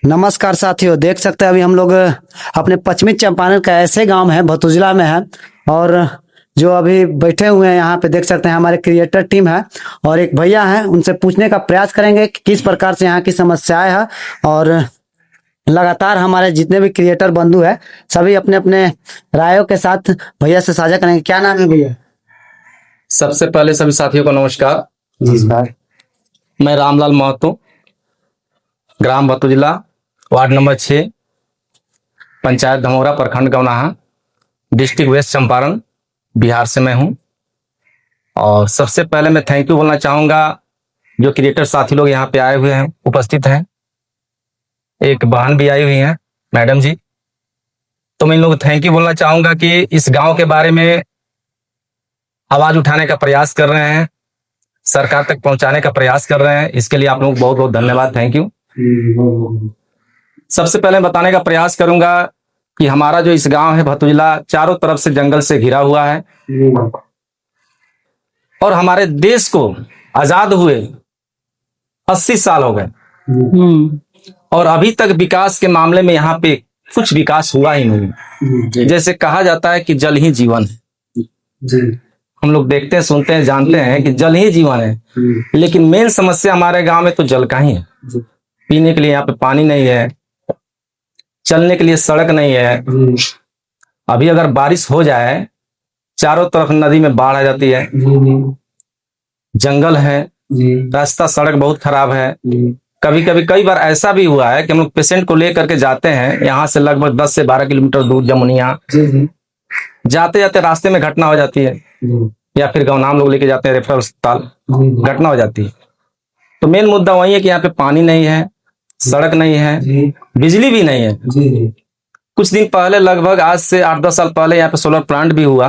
नमस्कार साथियों, देख सकते हैं अभी हम लोग अपने पश्चिमी चंपारण का ऐसे गांव है भतुजला में है। और जो अभी बैठे हुए हैं यहाँ पे देख सकते हैं हमारे क्रिएटर टीम है और एक भैया हैं, उनसे पूछने का प्रयास करेंगे कि किस प्रकार से यहाँ की समस्याएं है। और लगातार हमारे जितने भी क्रिएटर बंधु है सभी अपने अपने रायों के साथ भैया से साझा करेंगे। क्या नाम है भैया? सबसे पहले सभी साथियों को नमस्कार। जी सर। मैं रामलाल महतो, ग्राम भतुजला, वार्ड नंबर 6, पंचायत धमोरा, प्रखंड गौनाहा, डिस्ट्रिक्ट वेस्ट चंपारण, बिहार से मैं हूं। और सबसे पहले मैं थैंक यू बोलना चाहूंगा जो क्रिएटर साथी लोग यहाँ पे आए हुए हैं, उपस्थित हैं। एक बहन भी आई हुई हैं, मैडम जी। तो मैं इन लोग थैंक यू बोलना चाहूंगा कि इस गांव के बारे में आवाज उठाने का प्रयास कर रहे हैं, सरकार तक पहुंचाने का प्रयास कर रहे हैं। इसके लिए आप लोग बहुत बहुत धन्यवाद, थैंक यू। सबसे पहले बताने का प्रयास करूंगा कि हमारा जो इस गांव है भतुजला चारों तरफ से जंगल से घिरा हुआ है और हमारे देश को आजाद हुए 80 साल हो गए और अभी तक विकास के मामले में यहाँ पे कुछ विकास हुआ ही नहीं। जैसे कहा जाता है कि जल ही जीवन है। हम लोग देखते हैं, सुनते हैं, जानते हैं कि जल ही जीवन है, लेकिन मेन समस्या हमारे गांव में तो जल का ही है। पीने के लिए यहाँ पे पानी नहीं है, चलने के लिए सड़क नहीं है। अभी अगर बारिश हो जाए चारों तरफ नदी में बाढ़ आ जाती है, जंगल है, रास्ता सड़क बहुत खराब है। कई बार ऐसा भी हुआ है कि हम लोग पेशेंट को लेकर के जाते हैं, यहाँ से लगभग 10 से 12 किलोमीटर दूर जमुनिया, जाते जाते रास्ते में घटना हो जाती है, या फिर गाँव नाम लोग लेके जाते हैं रेफरल अस्पताल, घटना हो जाती है। तो मेन मुद्दा वही है कि यहाँ पे पानी नहीं है, सड़क नहीं है, बिजली भी नहीं है। कुछ दिन पहले, लगभग आज से 8-10 साल पहले यहाँ पे सोलर प्लांट भी हुआ।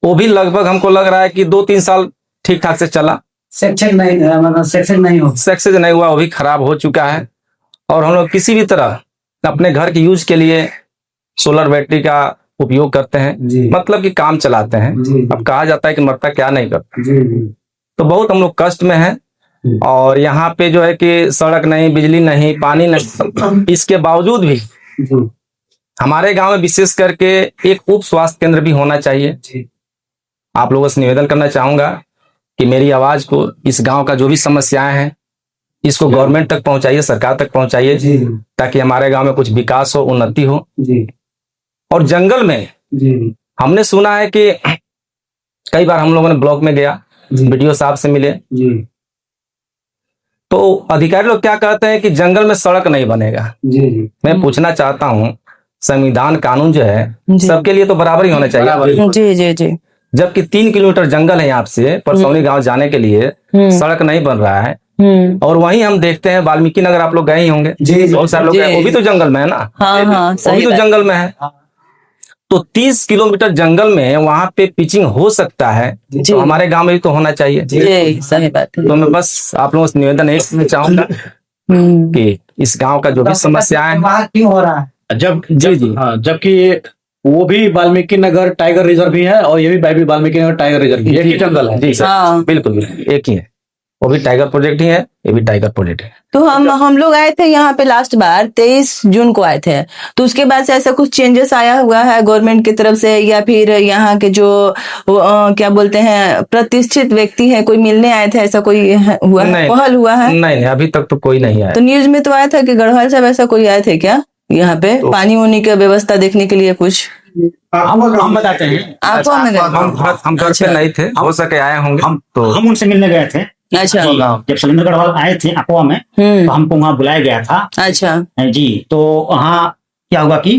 वो भी लगभग हमको लग रहा है कि 2-3 साल ठीक ठाक से चला। सक्सेस नहीं हुआ, वो भी खराब हो चुका है। और हम लोग किसी भी तरह अपने घर के यूज के लिए सोलर बैटरी का उपयोग करते हैं, मतलब कि काम चलाते हैं। अब कहा जाता है कि मरता क्या नहीं करता। तो बहुत हम लोग कष्ट में हैं। और यहाँ पे जो है कि सड़क नहीं, बिजली नहीं, पानी नहीं, इसके बावजूद भी हमारे गांव में विशेष करके एक उप स्वास्थ्य केंद्र भी होना चाहिए। आप लोगों से निवेदन करना चाहूंगा कि मेरी आवाज को, इस गांव का जो भी समस्याएं हैं, इसको गवर्नमेंट तक पहुंचाइए, सरकार तक पहुंचाइए, ताकि हमारे गांव में कुछ विकास हो, उन्नति हो। और जंगल में हमने सुना है कि कई बार हम लोगों ने ब्लॉक में गया, वीडियो साहब से मिले, तो अधिकारी लोग क्या कहते हैं कि जंगल में सड़क नहीं बनेगा। मैं पूछना चाहता हूँ, संविधान कानून जो है सबके लिए तो बराबर ही होना चाहिए। जी। जबकि 3 किलोमीटर जंगल है यहाँ से परसौनी गांव जाने के लिए, सड़क नहीं बन रहा है। और वहीं हम देखते हैं वाल्मीकि नगर, आप लोग गए ही होंगे, बहुत सारे लोग गए, वो भी तो जंगल में है ना। वो भी तो जंगल में है। तो 30 किलोमीटर जंगल में वहां पे पिचिंग हो सकता है, तो हमारे गांव में भी तो होना चाहिए। सही बात है। तो मैं बस आप लोगों से निवेदन एक करना चाहूंगा कि इस गांव का जो भी समस्याएं क्यों हो रहा है, जबकि वो भी वाल्मीकि नगर टाइगर रिजर्व भी है और ये भी वाल्मीकि नगर टाइगर रिजर्व भी, एक ही जंगल है। जी सर, बिल्कुल एक ही है। वो भी टाइगर प्रोजेक्ट ही है, ये भी टाइगर प्रोजेक्ट है। तो हम लोग आए थे यहाँ पे लास्ट बार 23 जून को आए थे। तो उसके बाद से ऐसा कुछ चेंजेस आया हुआ है गवर्नमेंट की तरफ से, या फिर यहाँ के जो क्या बोलते हैं प्रतिष्ठित व्यक्ति है, कोई मिलने आए थे, ऐसा कोई हुआ है, पहल हुआ है? नहीं, अभी तक तो कोई नहीं आया। तो न्यूज में तो आया था कि गढ़वाल साहब ऐसा कोई आए थे क्या यहाँ पे तो पानी वानी की व्यवस्था देखने के लिए? कुछ हम बताते हैं। आपको हम घर पे नहीं थे, हो सके आए होंगे। हम उनसे मिलने गए थे। अच्छा। जब शैलेंद्र गढ़वाल आए थे अकवा में, तो हमको वहाँ बुलाया गया था। अच्छा जी। तो वहाँ क्या हुआ कि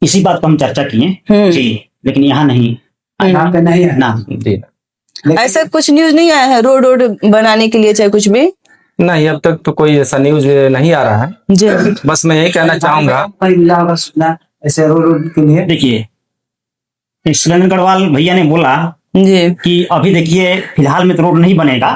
इसी बात पर हम चर्चा किए जी, लेकिन यहाँ नहीं, नहीं है ना जी। ऐसा कुछ न्यूज नहीं आया है रोड बनाने के लिए, चाहे कुछ भी? नहीं, अब तक तो कोई ऐसा न्यूज नहीं आ रहा है जी। बस मैं यही कहना चाहूंगा ऐसे रोड के लिए। देखिए, शैलेंद्र गढ़वाल भैया ने बोला जी कि अभी देखिए फिलहाल में तो रोड नहीं बनेगा,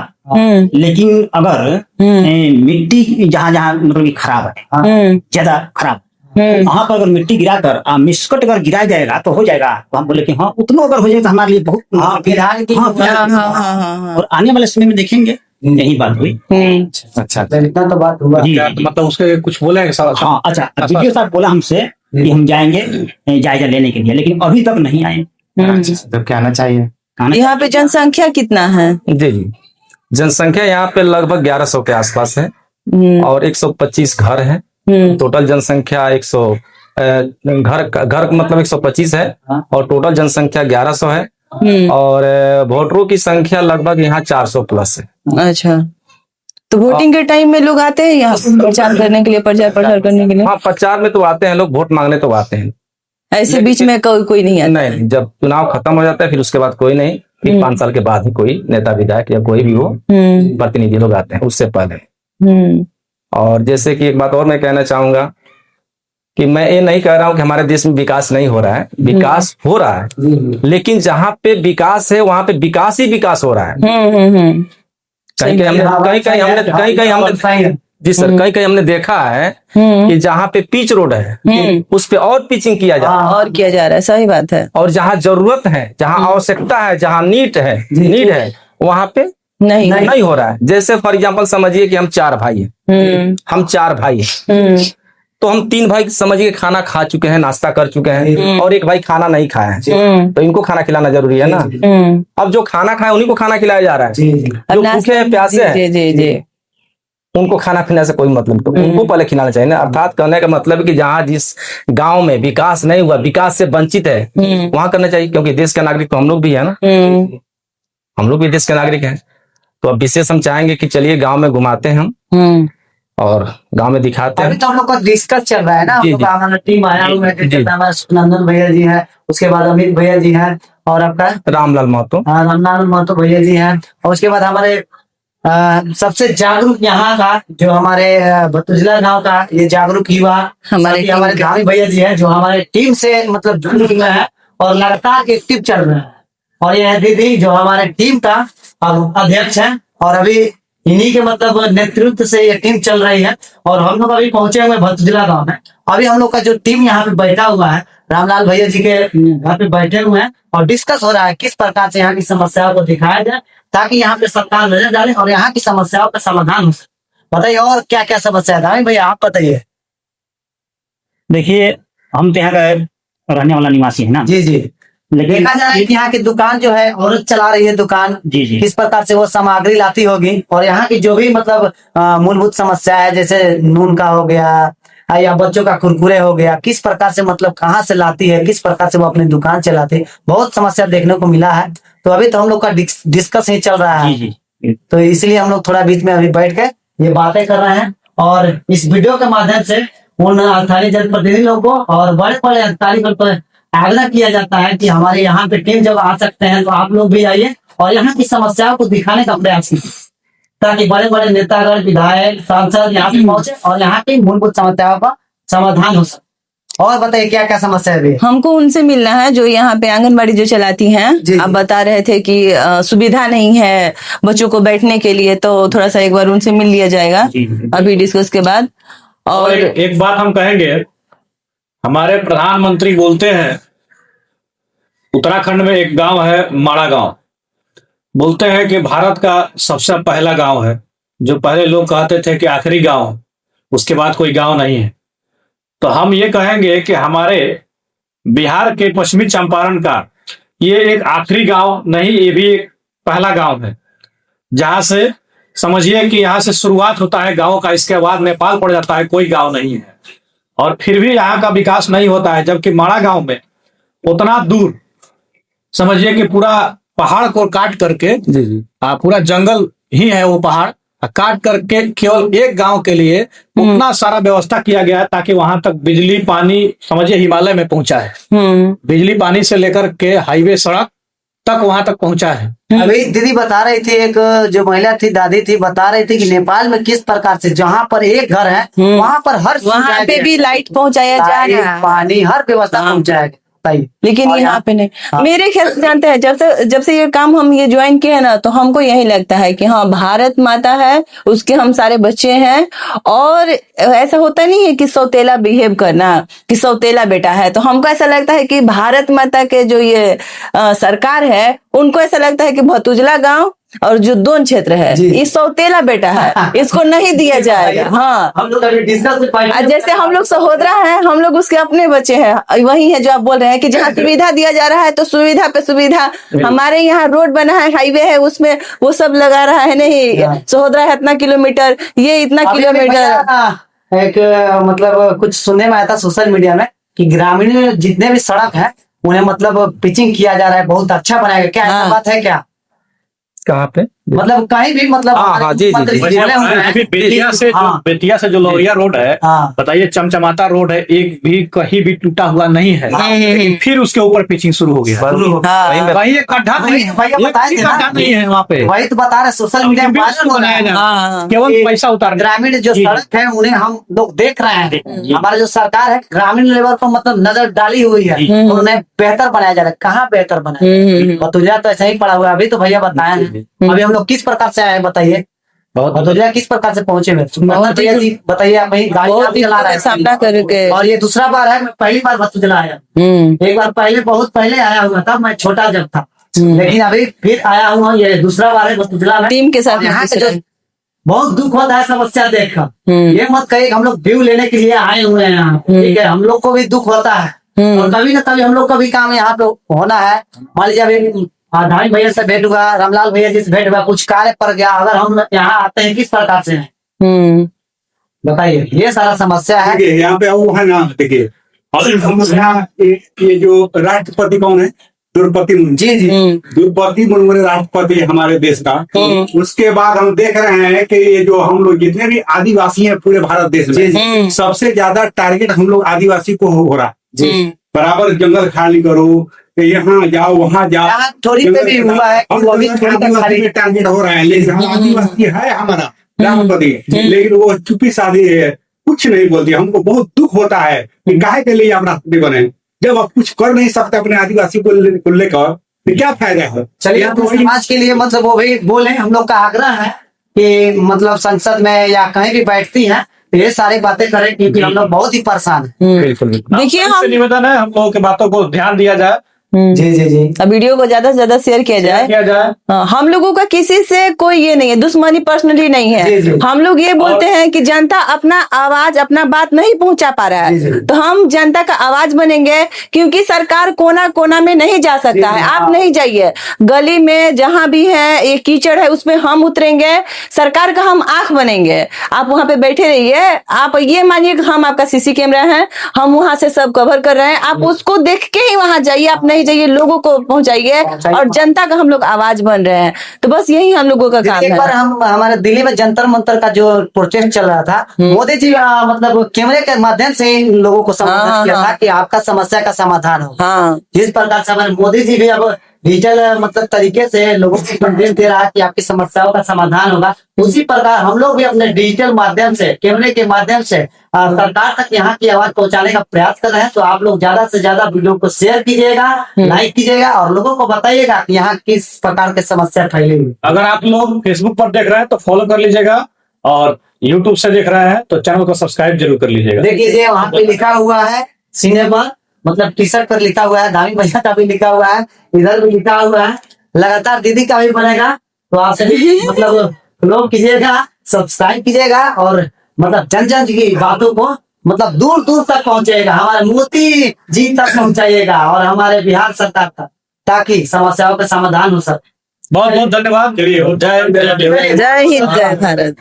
लेकिन अगर मिट्टी जहाँ जहाँ मतलब खराब है, ज्यादा खराब, वहां पर अगर मिट्टी गिराकर मिसकट अगर गिराया जाएगा तो हो जाएगा। तो हम बोले कि हाँ, उतना अगर हो जाएगा तो हमारे लिए बहुत फिलहाल। और आने वाले समय में देखेंगे यही बात हुई। अच्छा इतना तो बात हुआ। जी, क्या जी। मतलब उसके कुछ बोले हैं साहब? हाँ, अच्छा, वीडियो साहब बोला हमसे कि हम जाएंगे जायजा लेने के लिए, लेकिन अभी तक नहीं आए। तो क्या आना चाहिए? यहाँ पे जनसंख्या कितना है? जी जी, जनसंख्या यहाँ पे लगभग 1100 के आसपास है और 125 घर है। टोटल जनसंख्या 100 घर मतलब 125 है और टोटल जनसंख्या 1100 है और वोटरों की संख्या लगभग यहाँ 400 प्लस है। अच्छा, तो वोटिंग के टाइम में लोग आते हैं यहाँ प्रचार करने के लिए, प्रचार प्रसार करने के लिए? हाँ, प्रचार में तो आते हैं लोग, वोट मांगने तो आते हैं। ऐसे बीच में कोई नहीं आता? नहीं, जब चुनाव खत्म हो जाता है फिर उसके बाद कोई नहीं, फिर 5 साल के बाद ही कोई नेता विधायक या कोई भी हो प्रतिनिधि लोग आते हैं, उससे पहले। और जैसे कि एक बात और मैं कहना चाहूंगा कि मैं ये नहीं कह रहा हूं कि हमारे देश में विकास नहीं हो रहा है, विकास हो रहा है, लेकिन जहां पे विकास है वहां पे विकास ही विकास हो रहा है। कहीं हमने जी सर, कहीं हमने देखा है कि जहाँ पे पिच रोड है उस पे और पिचिंग किया जा रहा है, और किया जा रहा है, सही बात है। और जहाँ जरूरत है, जहाँ आवश्यकता है, जहाँ नीड है वहाँ पे नहीं हो रहा है। जैसे फॉर एग्जांपल समझिए कि हम 4 भाई हैं, हम 4 भाई हैं, तो हम 3 भाई समझिए खाना खा चुके हैं, नाश्ता कर चुके हैं और एक भाई खाना नहीं खाया है, तो इनको खाना खिलाना जरूरी है ना। अब जो खाना खाए उन्हीं को खाना खिलाया जा रहा है, जो भूखे हैं प्यासे हैं उनको खाना खिलाने से कोई मतलब, तो उनको पहले खिलाना चाहिए ना। अर्थात कहने का मतलब है कि जहाँ जिस गांव में विकास नहीं हुआ, विकास से वंचित है, वहां करना चाहिए, क्योंकि देश का नागरिक तो हम लोग भी है ना, हम लोग भी देश के नागरिक हैं। तो अब विशेष हम चाहेंगे कि चलिए गांव में घुमाते हैं हम और गांव में दिखाते हैं। अभी तो हम लोग का डिस्कस चल रहा है ना, हम लोग का हमारा टीम आया हुआ है, हमारा सुनंदन भैया जी है, उसके बाद अमित भैया जी हैं और आपका रामलाल महतो, रामलाल महतो भैया जी हैं, और उसके बाद हमारे सबसे जागरूक यहाँ का जो हमारे भतुजला गांव का ये जागरूक युवा हमारे धामी भैया जी हैं, जो हमारे टीम से मतलब जुड़े हुए हैं और लगातार एक्टिव चल रहे हैं। और ये दीदी जो हमारे टीम का अध्यक्ष है और अभी इन्हीं के मतलब नेतृत्व से ये टीम चल रही है। और हम लोग अभी पहुंचे हुए भतुजला गांव में। अभी हम लोग का जो टीम यहाँ पे बैठा हुआ है, रामलाल भैया जी के घर पे बैठे हुए हैं और डिस्कस हो रहा है किस प्रकार से यहाँ की समस्याओं को दिखाया जाए, ताकि यहाँ पे सरकार नजर डाले और यहाँ की समस्याओं का समाधान हो सके। बताइए और क्या क्या समस्या है भैया, आप बताइए। देखिए, हम तो यहाँ का रहने वाला निवासी है ना। जी जी, लेकिन देखा जा रहा है कि यहाँ की दुकान जो है औरत चला रही है दुकान, जी जी, किस प्रकार से वो सामग्री लाती होगी और यहाँ की जो भी मतलब मूलभूत समस्या है, जैसे नून का हो गया या बच्चों का कुरकुरे हो गया, किस प्रकार से मतलब कहाँ से लाती है, किस प्रकार से वो अपनी दुकान चलाती है, बहुत समस्या देखने को मिला है। तो अभी तो हम लोग का डिस्कस ही चल रहा है, जी जी, तो इसलिए हम लोग थोड़ा बीच में अभी बैठ के ये बातें कर रहे हैं और इस वीडियो के माध्यम से उन अधिकारी जनप्रतिनिधि लोगों को और बड़े बड़े अधिकारियों पर आग्रह किया जाता है कि हमारे यहाँ पे टीम जब आ सकते हैं तो आप लोग भी आइए और यहाँ की समस्याओं को दिखाने का प्रयास कीजिए, ताकि बड़े बड़े नेतागण, विधायक, सांसद यहाँ पे पहुंचे और यहाँ की मूलभूत समस्याओं का समाधान हो सके। और बताइए क्या क्या समस्या है? हमको उनसे मिलना है जो यहाँ पे आंगनबाड़ी जो चलाती हैं। आप बता रहे थे कि सुविधा नहीं है बच्चों को बैठने के लिए, तो थोड़ा सा एक बार उनसे मिल लिया जाएगा अभी डिस्कस के बाद। और एक बात हम कहेंगे, हमारे प्रधानमंत्री बोलते हैं, उत्तराखंड में एक गांव है माड़ा गांव, बोलते हैं कि भारत का सबसे पहला गांव है, जो पहले लोग कहते थे कि आखिरी गांव, उसके बाद कोई गांव नहीं है। तो हम ये कहेंगे कि हमारे बिहार के पश्चिमी चंपारण का ये एक आखिरी गांव नहीं, ये भी एक पहला गांव है, जहां से समझिए कि यहाँ से शुरुआत होता है गांव का, इसके बाद नेपाल पड़ जाता है, कोई गांव नहीं है। और फिर भी यहाँ का विकास नहीं होता है, जबकि माड़ा गांव में उतना दूर समझिए कि पूरा पहाड़ को काट करके, पूरा जंगल ही है वो पहाड़, काट करके केवल एक गांव के लिए उतना सारा व्यवस्था किया गया है, ताकि वहां तक बिजली पानी समझिए हिमालय में पहुंचा है। बिजली पानी से लेकर के हाईवे सड़क तक वहां तक पहुंचा है। अभी दीदी बता रही थी, एक जो महिला थी, दादी थी, बता रही थी कि नेपाल में किस प्रकार से जहाँ पर एक घर है वहाँ पर वहाँ पे भी लाइट पहुंचाया जा रहा है, पानी हर व्यवस्था पहुंचाया गया, लेकिन यहाँ पे नहीं। मेरे ख्याल से जानते हैं, जब से ये काम हम ये ज्वाइन किए ना, तो हमको यही लगता है कि हाँ, भारत माता है, उसके हम सारे बच्चे हैं। और ऐसा होता नहीं है कि सौतेला बिहेव करना, कि सौतेला बेटा है, तो हमको ऐसा लगता है कि भारत माता के जो ये सरकार है, उनको ऐसा लगता है कि भतुजला गांव और जो दोन क्षेत्र है जी। ये सौतेला बेटा है, इसको नहीं दिया जाएगा। हाँ, हम लोग अभी डिस्कस जैसे हम लोग सहोदरा हैं, हम लोग उसके अपने बच्चे हैं। वही है जो आप बोल रहे हैं कि जहाँ सुविधा दिया जा रहा है तो सुविधा पे सुविधा। हमारे यहाँ रोड बना है, हाईवे है, उसमें वो सब लगा रहा है। नहीं, सहोदरा है इतना किलोमीटर, ये इतना किलोमीटर। एक मतलब कुछ सुनने में आया था सोशल मीडिया में कि ग्रामीण जितने भी सड़क है उन्हें मतलब पिचिंग किया जा रहा है, बहुत अच्छा बनाएगा। क्या ऐसा हाँ। बात है क्या? कहाँ पे? मतलब कहीं भी मतलब हाँ, जी, जी, मंत्री जी। बोले हुए हैं। अभी बेतिया से हाँ। बेतिया से जो लोहिया रोड है, हाँ। बताइए, चमचमाता रोड है, एक भी कहीं भी टूटा हुआ नहीं है, लेकिन फिर उसके ऊपर पिचिंग शुरू हो गया। वहीं पे- वहीं एक गड्ढा नहीं है, भैया एक बताए भी थे ना। गड्ढा नहीं है वहाँ पे, वही तो बता रहे, सोशल मीडिया में वायरल हो रहा है। हाँ, केवल पैसा उतारने। ग्रामीण जो जी। सड़क है उन्हें हम लोग देख रहे हैं। हमारा जो सरकार है ग्रामीण लेवल पर मतलब नजर डाली हुई है, तो उन्हें बेहतर बनाया जा रहा है। कहाँ बेहतर बनाया? बतौलिया तो ऐसा ही पड़ा हुआ है। अभी तो भैया बताए हैं। अभी हम लोग किस प्रकार से आए हैं बताइए? बतौलिया किस प्रकार से पहुंचे हुए? मतलब भैया जी बताइए, आप वही गाड़ी बहुत आप चला रहे हैं सामना करके। और ये दूसरा बार है, मैं पहली बार बतौलिया आया। एक बार पहले, बहुत पहले आया हुआ था, मैं छोटा जब था, लेकिन अभी फिर आया हुआ। ये दूसरा बार है बतौलिया में। टीम के साथ और यहाँ से जो बहुत दुख होता है समस्या देखकर। ये मत कहिए कि हम लोग व्यू लेने के लिए आए हुए हैं यहाँ, ठीक है? हम लोग को भी दुख होता है और कभी ना कभी हम लोग का भी काम यहाँ पे होना है। मान लीजिए अभी धामी भैया से भेंट हुआ, रामलाल भैया जी से भेंट हुआ, कुछ कार्य पड़ गया, अगर हम यहाँ आते हैं किस प्रकार से हैं? बताइए, ये सारा समस्या है। देखिए यहाँ पे वो है ना, देखिए हम यहाँ ये जो राष्ट्रपति कौन है? द्रौपदी मुर्मू। जी जी द्रौपदी मुर्मू राष्ट्रपति है हमारे देश का। उसके बाद हम देख रहे हैं कि ये जो हम लोग जितने भी आदिवासी हैं पूरे भारत देश में, सबसे ज्यादा टारगेट हम लोग आदिवासी को हो रहा है। बराबर जंगल खाली करो, यहाँ जाओ वहाँ जाओ। यहाँ थोड़ी पे भी हुआ है कि वो भी थोड़ी पे खाली टारगेट हो रहा है, लेकिन आदिवासी है हमारा राष्ट्रपति, लेकिन वो चुप्पी साधी है, कुछ नहीं बोलती। हमको बहुत दुख होता है कि काहे के लिए आप राष्ट्रपति बने जब आप कुछ कर नहीं सकते अपने आदिवासी को लेकर, तो क्या फायदा है? चलिए, अपने समाज के लिए मतलब वो भी बोले। हम लोग का आग्रह है कि मतलब संसद में या कहीं भी बैठती हैं तो ये सारी बातें करें, क्योंकि हम लोग बहुत ही परेशान हैं। बिल्कुल बिल्कुल। देखिए, हमसे निवेदन है, हम लोगों की बातों को ध्यान दिया जाए, जी जी जी। अब वीडियो को ज्यादा से ज्यादा शेयर किया जाए। हाँ, हम लोगों का किसी से कोई ये नहीं है, दुश्मनी पर्सनली नहीं जी, है। जी। हम लोग ये बोलते हैं कि जनता अपना आवाज, अपना बात नहीं पहुंचा पा रहा जी, जी। है, तो हम जनता का आवाज बनेंगे। क्योंकि सरकार कोना कोना में नहीं जा सकता जी, है। हाँ। आप नहीं जाइए, गली में जहां भी है ये कीचड़ है उसमें हम उतरेंगे, सरकार का हम आंख बनेंगे। आप वहां पे बैठे रहिए, आप ये मानिए कि हम आपका सीसी कैमरा है, हम वहां से सब कवर कर रहे हैं, आप उसको देख के ही वहां जाइए, आप नहीं जाइए, लोगों को पहुंचाइए और जनता का हम लोग आवाज बन रहे हैं। तो बस यही हम लोगों का काम एक बार है। हम हमारे दिल्ली में जंतर मंतर का जो प्रोटेस्ट चल रहा था, मोदी जी मतलब कैमरे के माध्यम से इन लोगों को संबोधित किया था कि आपका समस्या का समाधान हो। हाँ, जिस प्रकार से हमारे मोदी जी भी अब डिजिटल मतलब तरीके से लोगों को संदेश दे रहा है कि आपकी समस्याओं का समाधान होगा, उसी प्रकार हम लोग भी अपने डिजिटल माध्यम से, कैमरे के माध्यम से सरकार तक यहाँ की आवाज पहुंचाने का प्रयास कर रहे हैं। तो आप लोग ज्यादा से ज्यादा वीडियो को शेयर कीजिएगा, लाइक कीजिएगा और लोगों को बताइएगा कि यहाँ किस प्रकार की समस्या फैली हुई। अगर आप लोग फेसबुक पर देख रहे हैं तो फॉलो कर लीजिएगा, और यूट्यूब से देख रहे हैं तो चैनल को सब्सक्राइब जरूर कर लीजिएगा। देखिए वहाँ पे लिखा हुआ है सीने पर, मतलब टी शर्ट पर लिखा हुआ है, धामी भैया का भी लिखा हुआ है, इधर भी लिखा हुआ है, लगातार दीदी का भी बनेगा। तो आप सभी मतलब फॉलो कीजिएगा, सब्सक्राइब कीजिएगा और मतलब जन जन की बातों को मतलब दूर दूर तक पहुंचेगा, हमारे मोदी जी तक पहुंचाइएगा और हमारे बिहार सरकार तक, ताकि समस्याओं का समाधान हो सके। बहुत बहुत धन्यवाद। चलिए, जय जय हिंद, जय भारत।